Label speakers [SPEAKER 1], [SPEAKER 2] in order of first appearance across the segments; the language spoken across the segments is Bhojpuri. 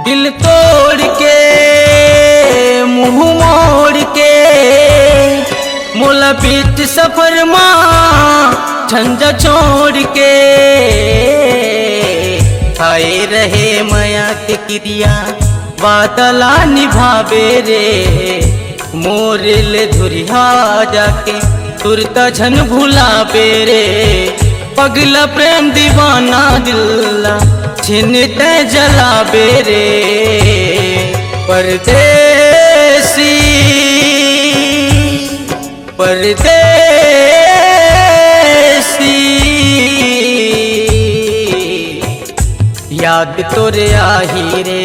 [SPEAKER 1] दिल तोड़ के मुंह मोड़ के मोला बीच सफर माँ झंझा छोड़ के आए रहे माया के क्रिया बादला निभावे रे मोरले धुरिया जाके तुरता झन भुलावे रे पगला प्रेम दीवाना दिल्ला छिनते जलावे रे परदेसी परदेसी याद तोरे आही रे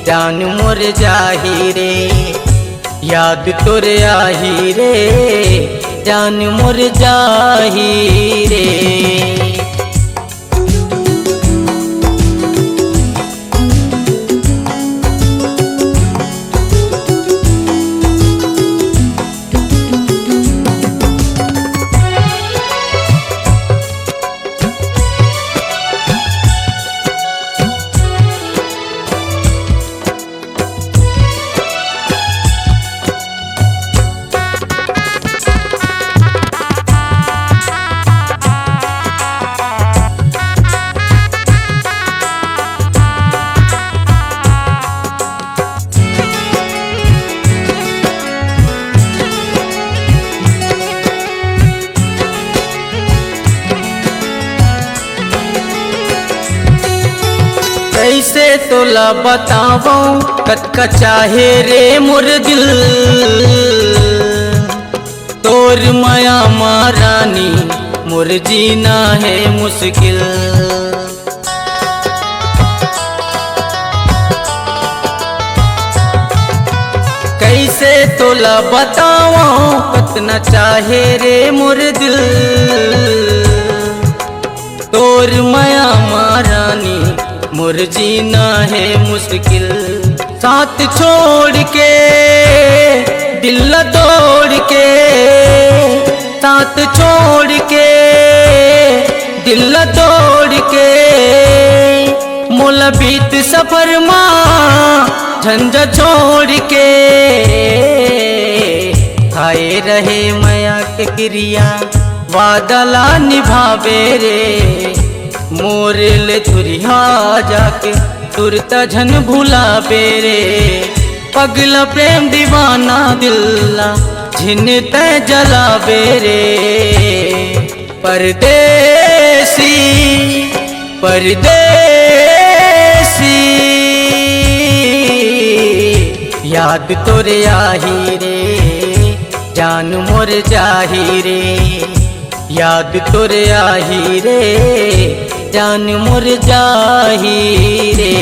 [SPEAKER 1] जान मोर जाही रे याद तोरे आही रे जान मोर जाही रे। कैसे तोला बतावो कतका चाहे रे मोर दिल तोर माया मारानी मोर जीना है मुश्किल कैसे तोला बतावो कतना चाहे रे मोर दिल तोर माया मारानी मोर जीना है मुश्किल साथ छोड़ के दिल तोड़ के साथ छोड़ के दिल तोड़ के मोला बीत सफर माँ झंझा छोड़ के आए रहे माया के क्रिया वादला निभावे रे मोरले धुरिया जाके तुरता झन भुलावे रे पगला प्रेम दीवाना दिल्ला झिनते जलावे रे परदेसी परदेसी याद तोरे आही रे जान मोर जाही रे याद तोरे आही रे जान मोर जाही रे।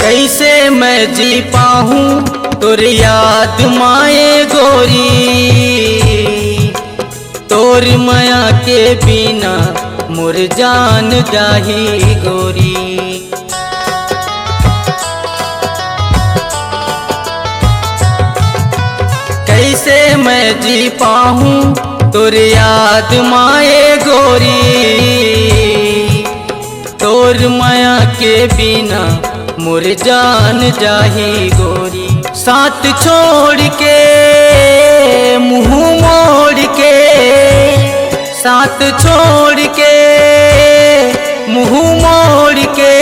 [SPEAKER 1] कैसे मैं जी पाऊँ तोर याद माए गोरी तोर माया के बिना मोर जान जाही गोरी कैसे मैं जी पाऊँ तोर याद माए गोरी तोर माया के बिना मोर जान जाही गोरी साथ छोड़ के मुंह मोड़ के साथ छोड़ के मुंह मोड़ के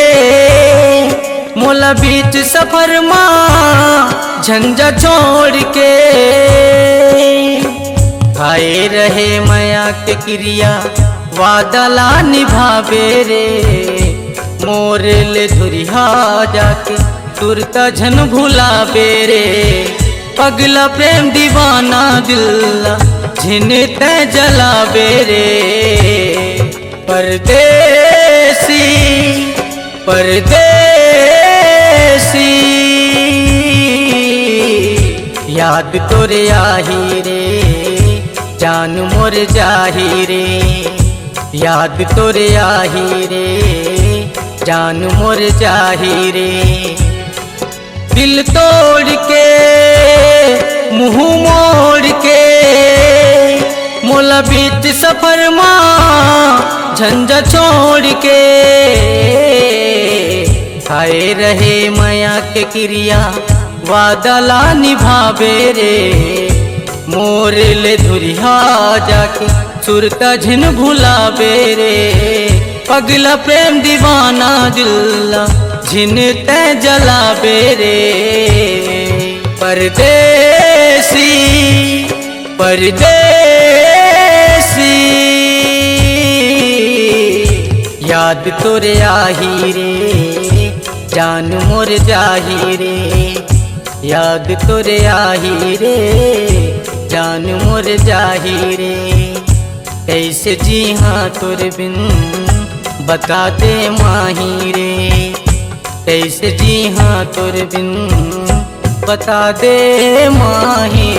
[SPEAKER 1] मोला बीच सफर माँ झंझा छोड़ के आए रहे माया के क्रिया वादला निभावे रे मोर ले धुरिया जाके तुरता झन भुलावे रे पगला प्रेम दीवाना दिल झिनते जलावे रे परदेसी परदेसी याद तोरे आही रे जान मोर जाही रे याद तोरे आही रे जान मोर जाही रे दिल तोड़ के मुँह मोड़ के मोला बीच सफर माँ झंझा छोड़ के खाए रहे माया के क्रिया वादला निभावे रे मोर ले धुरिया जाके सुरता झिन भुलावे रे पगला प्रेम दीवाना दिल झिनते जलावे रे परदेसी परदेसी याद तोरे आही रे जान मोर जाही रे याद तोरे आही रे जान मोर जाही रे कैसे जी हाँ तोर बिन बता दे माही रे कैसे जी हाँ तोर बिन बता दे माही